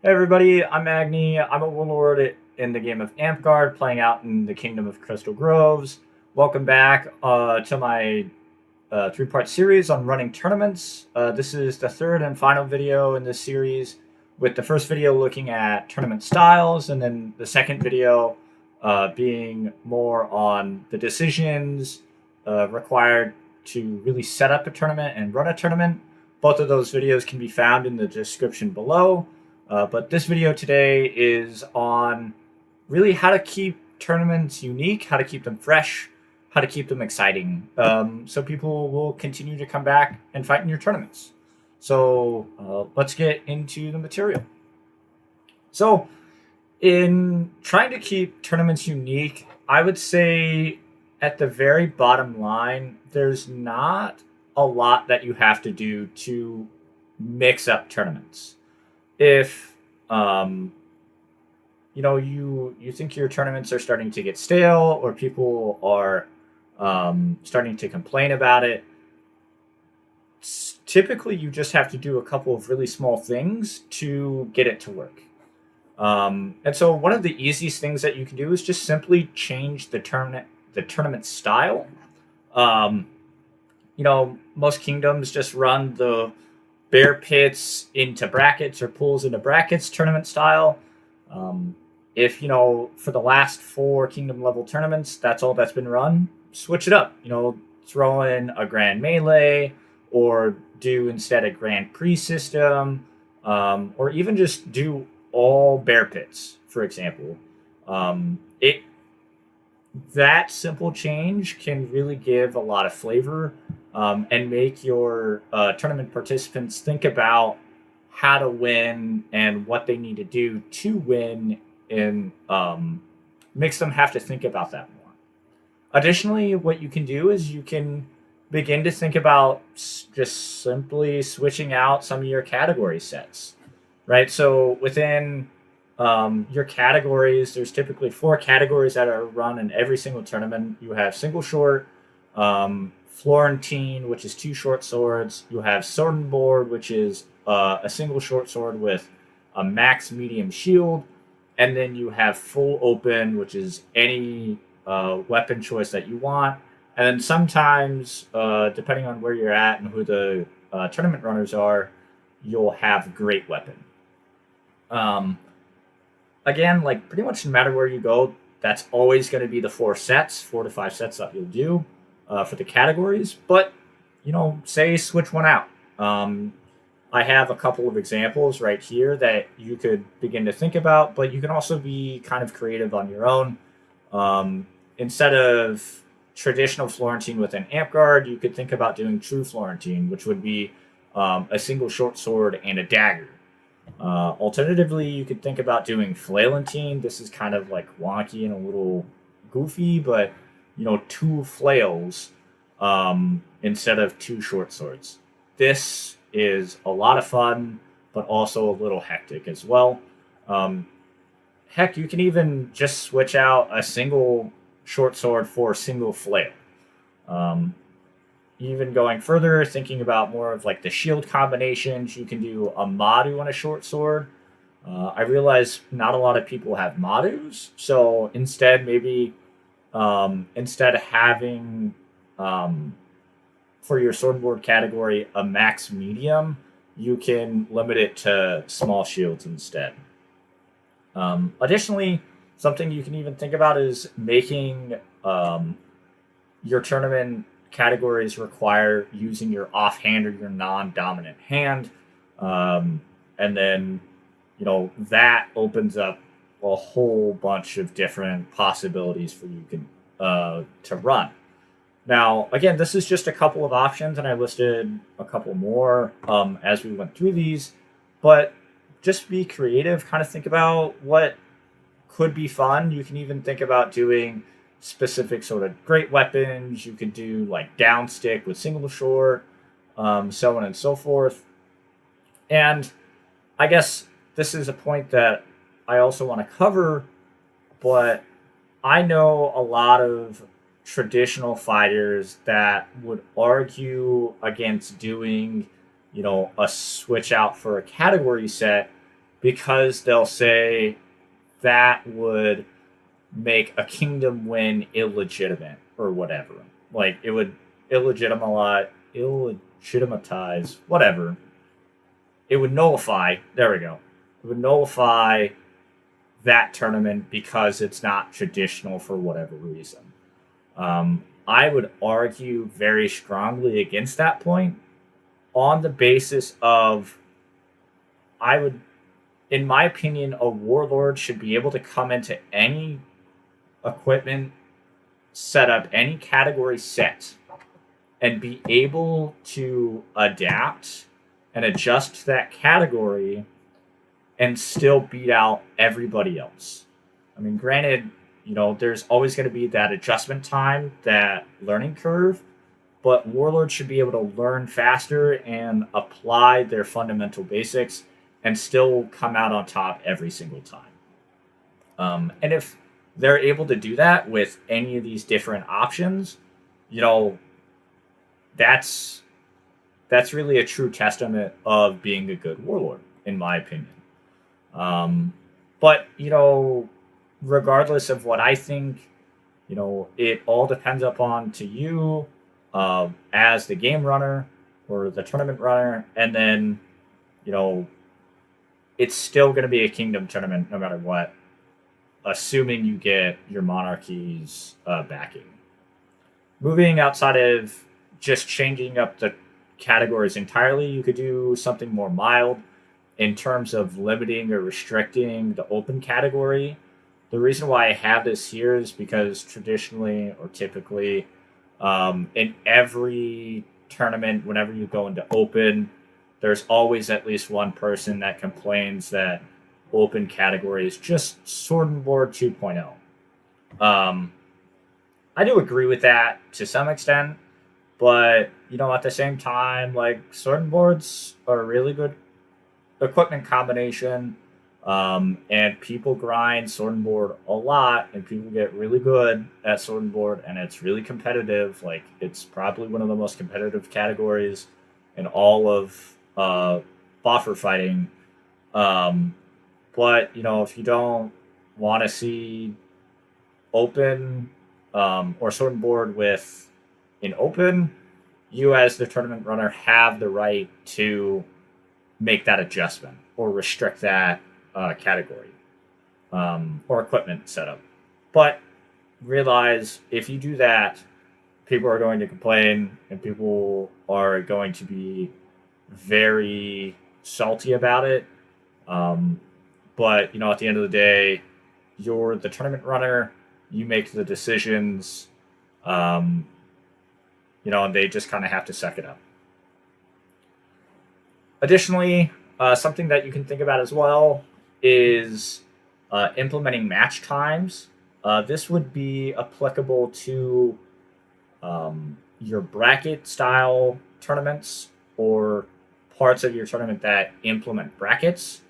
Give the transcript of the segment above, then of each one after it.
Hey everybody, I'm Agni. I'm a warlord in the game of Amtgard, playing out in the Kingdom of Crystal Groves. Welcome back to my three-part series on running tournaments. This is the third and final video in this series, with the first video looking at tournament styles, and then the second video being more on the decisions required to really set up a tournament and run a tournament. Both of those videos can be found in the description below. But this video today is on really how to keep tournaments unique, how to keep them fresh, how to keep them exciting, so people will continue to come back and fight in your tournaments. So let's get into the material. So in trying to keep tournaments unique, I would say at the very bottom line, there's not a lot that you have to do to mix up tournaments. If you think your tournaments are starting to get stale, or people are starting to complain about it, typically you just have to do a couple of really small things to get it to work. And so one of the easiest things that you can do is just simply change the tournament style. Most kingdoms just run the bear pits into brackets or pools into brackets tournament style. If for the last 4 kingdom level tournaments, that's all that's been run, switch it up. Throw in a grand melee, or do instead a grand pre system, or even just do all bear pits, for example. That simple change can really give a lot of flavor, and make your tournament participants think about how to win and what they need to do to win, and makes them have to think about that more. Additionally, what you can do is you can begin to think about just simply switching out some of your category sets, right? So within your categories, there's typically 4 categories that are run in every single tournament. You have single short, Florentine, which is 2 short swords. You have sword and board, which is a single short sword with a max medium shield. And then you have full open, which is any weapon choice that you want. And then sometimes, depending on where you're at and who the tournament runners are, you'll have great weapon. Again, like pretty much no matter where you go, that's always going to be the 4 to 5 sets that you'll do for the categories. But, say switch one out. I have a couple of examples right here that you could begin to think about, but you can also be kind of creative on your own. Instead of traditional Florentine within Amtgard, you could think about doing true Florentine, which would be a single short sword and a dagger. Alternatively, you could think about doing Flailantine. This is kind of like wonky and a little goofy, but 2 flails instead of 2 short swords. This is a lot of fun, but also a little hectic as well. Heck, you can even just switch out a single short sword for a single flail. Even going further, thinking about more of like the shield combinations, you can do a Madu on a short sword. I realize not a lot of people have Madus, so instead instead of having for your swordboard category a max medium, you can limit it to small shields instead. Additionally, something you can even think about is making your tournament categories require using your offhand or your non-dominant hand, and then that opens up a whole bunch of different possibilities for you to run. Now, again, this is just a couple of options, and I listed a couple more as we went through these, but just be creative, kind of think about what could be fun. You can even think about doing specific sort of great weapons. You could do like downstick with single short, so on and so forth. And I guess this is a point that I also want to cover, but I know a lot of traditional fighters that would argue against doing, a switch out for a category set because they'll say that would make a kingdom win illegitimate or whatever. Like it would illegitimize whatever. It would nullify. There we go. It would nullify that tournament because it's not traditional for whatever reason. I would argue very strongly against that point on the basis of I would, in my opinion, a warlord should be able to come into any equipment setup, any category set, and be able to adapt and adjust to that category and still beat out everybody else. I mean, granted, there's always going to be that adjustment time, that learning curve, but warlords should be able to learn faster and apply their fundamental basics and still come out on top every single time. And if they're able to do that with any of these different options, that's really a true testament of being a good warlord, in my opinion. But regardless of what I think, it all depends upon to you as the game runner or the tournament runner, and then it's still going to be a kingdom tournament no matter what, assuming you get your monarchy's backing. Moving outside of just changing up the categories entirely, you could do something more mild in terms of limiting or restricting the open category. The reason why I have this here is because traditionally or typically in every tournament, whenever you go into open, there's always at least one person that complains that open category is just Sword and Board 2.0. I do agree with that to some extent, but at the same time, like Sword and Boards are a really good equipment combination, and people grind Sword and Board a lot, and people get really good at Sword and Board, and it's really competitive. Like it's probably one of the most competitive categories in all of boffer fighting. But if you don't want to see open or Sword and Board with in open, you as the tournament runner have the right to make that adjustment or restrict that category or equipment setup. But realize if you do that, people are going to complain and people are going to be very salty about it. But at the end of the day, you're the tournament runner. You make the decisions. And they just kind of have to suck it up. Additionally, something that you can think about as well is implementing match times. This would be applicable to your bracket style tournaments or parts of your tournament that implement brackets.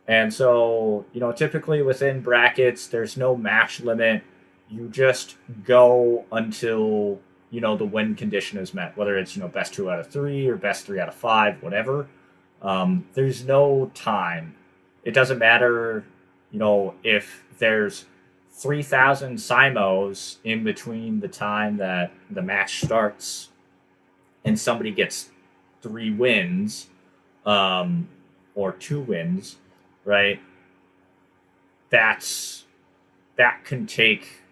And so, typically within brackets, there's no match limit. You just go until, the win condition is met, whether it's, best 2 out of 3 or best 3 out of 5, whatever. There's no time. It doesn't matter, if there's 3,000 Simos in between the time that the match starts and somebody gets 3 wins, or 2 wins, right? That can take,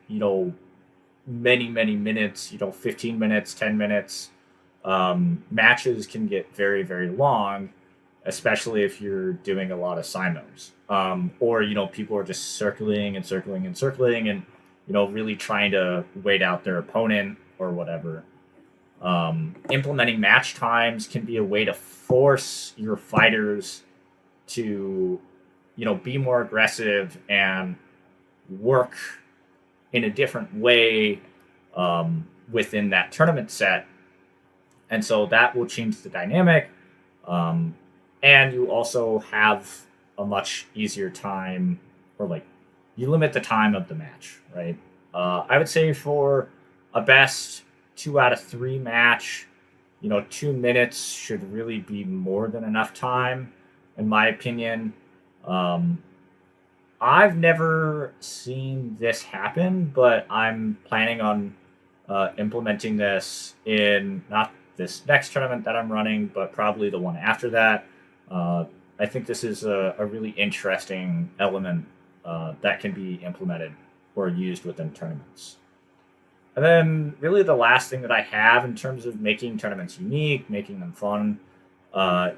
many, many minutes, 15 minutes, 10 minutes. Matches can get very, very long, especially if you're doing a lot of Simos. Or, people are just circling and circling and circling and, really trying to wait out their opponent or whatever. Implementing match times can be a way to force your fighters to, be more aggressive and work in a different way within that tournament set. And so that will change the dynamic. And you also have a much easier time, or you limit the time of the match, right? I would say for a best 2 out of 3 match, 2 minutes should really be more than enough time, in my opinion. Um, I've never seen this happen, but I'm planning on implementing this in not this next tournament that I'm running, but probably the one after that. Uh, I think this is a really interesting element that can be implemented or used within tournaments. And then, really, the last thing that I have in terms of making tournaments unique, making them fun,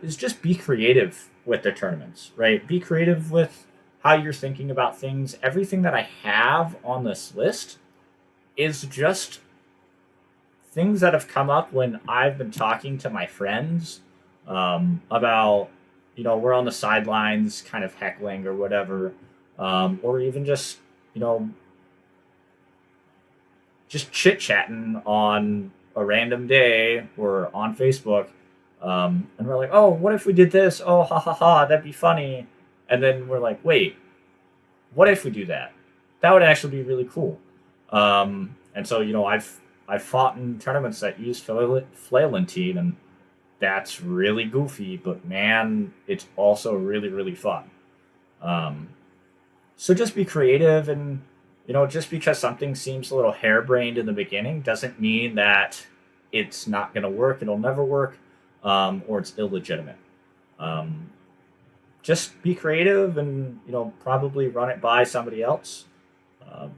is just be creative with the tournaments, right? Be creative with how you're thinking about things. Everything that I have on this list is just things that have come up when I've been talking to my friends about, we're on the sidelines kind of heckling or whatever, or even you know, just chit chatting on a random day or on Facebook. And we're like, oh, what if we did this? Oh, ha ha ha, that'd be funny. And then we're like, wait, what if we do that? That would actually be really cool. And so, I've fought in tournaments that use flailantine, and that's really goofy, but man, it's also really, really fun. Um, so just be creative, and just because something seems a little harebrained in the beginning doesn't mean that it's not going to work. It'll never work, or it's illegitimate. Um, just be creative, and probably run it by somebody else. Um,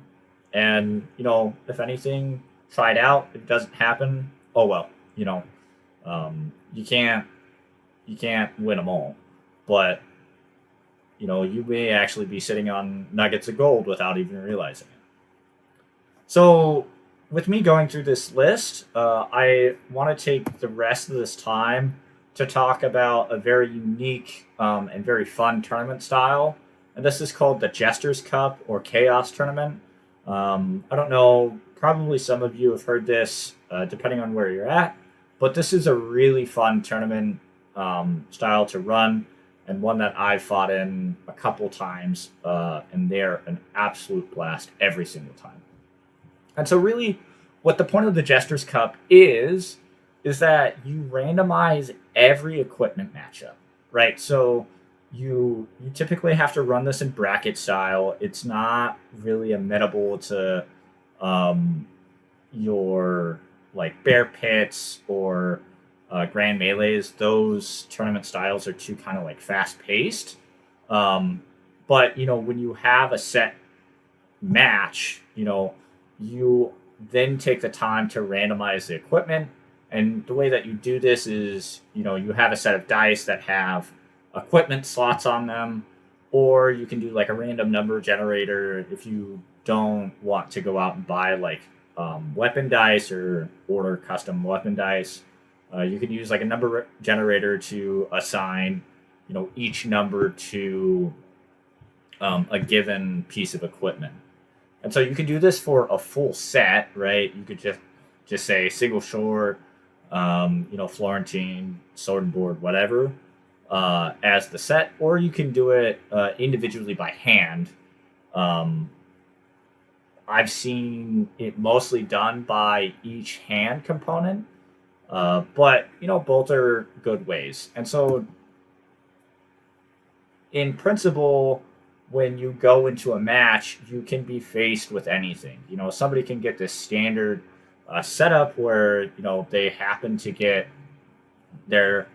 and if anything, try it out. If it doesn't happen, oh well. You can't win them all, but you may actually be sitting on nuggets of gold without even realizing it. So, with me going through this list, I want to take the rest of this time to talk about a very unique and very fun tournament style. And this is called the Jester's Cup or Chaos Tournament. I don't know, probably some of you have heard this, depending on where you're at, but this is a really fun tournament style to run, and one that I've fought in a couple times, and they're an absolute blast every single time. And so, really, what the point of the Jester's Cup is that you randomize every equipment matchup, right? So you typically have to run this in bracket style. It's not really amenable to um, your like bear pits or grand melees. Those tournament styles are too kind of like fast paced. But when you have a set match, you then take the time to randomize the equipment. And the way that you do this is, you have a set of dice that have equipment slots on them, or you can do like a random number generator if you don't want to go out and buy like weapon dice or order custom weapon dice. You can use like a number generator to assign, each number to a given piece of equipment. And so you can do this for a full set, right? You could just say single short, Florentine, sword and board, whatever, as the set, or you can do it individually by hand. Um, I've seen it mostly done by each hand component, but both are good ways. And so, in principle, when you go into a match, you can be faced with anything. Somebody can get this standard setup where they happen to get their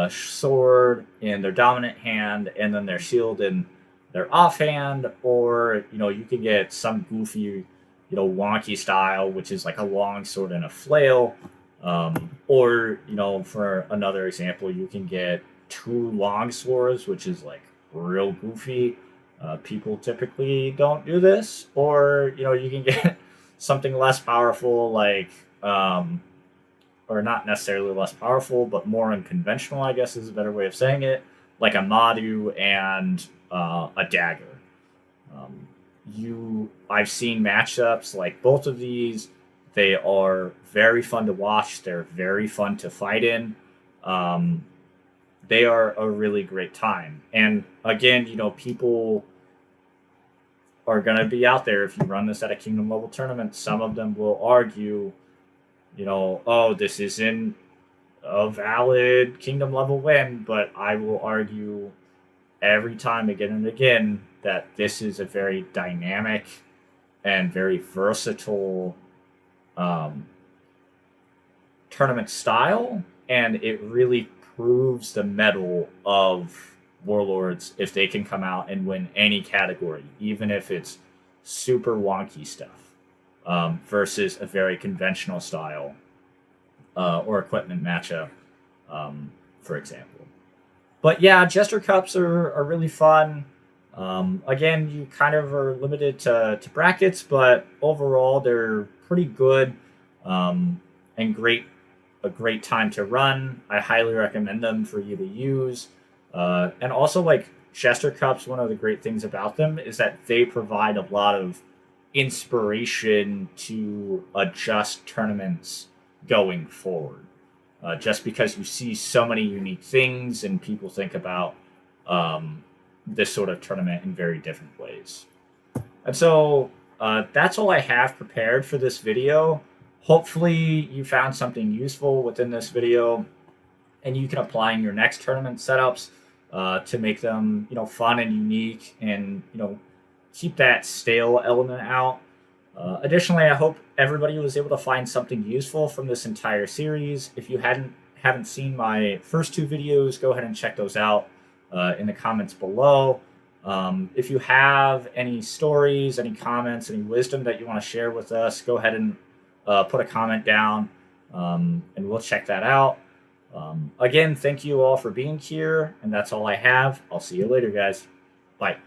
sword in their dominant hand and then their shield in their offhand, or you can get some goofy, wonky style, which is like a long sword and a flail, or for another example, you can get two long swords, which is like real goofy. People typically don't do this, or you can get something less powerful, like or not necessarily less powerful, but more unconventional, I guess is a better way of saying it, like a Madu and a dagger. Um, I've seen matchups like both of these. They are very fun to watch. They're very fun to fight in. Um, they are a really great time. And again, people are going to be out there. If you run this at a kingdom level tournament, some of them will argue, oh, this isn't a valid kingdom level win, but I will argue every time again and again that this is a very dynamic and very versatile um, tournament style, and it really proves the mettle of Warlords if they can come out and win any category, even if it's super wonky stuff, versus a very conventional style or equipment matchup, for example. But yeah, Jester Cups are really fun. Again, you kind of are limited to brackets, but overall they're pretty good and a great time to run. I highly recommend them for you to use. And also, like Jester Cups, one of the great things about them is that they provide a lot of inspiration to adjust tournaments going forward. Just because you see so many unique things and people think about this sort of tournament in very different ways. And so that's all I have prepared for this video. Hopefully you found something useful within this video and you can apply in your next tournament setups to make them, fun and unique and, keep that stale element out. Additionally, I hope everybody was able to find something useful from this entire series. If you haven't seen my first two videos, go ahead and check those out in the comments below. If you have any stories, any comments, any wisdom that you want to share with us, go ahead and put a comment down, and we'll check that out. Again, thank you all for being here, and that's all I have. I'll see you later, guys. Bye.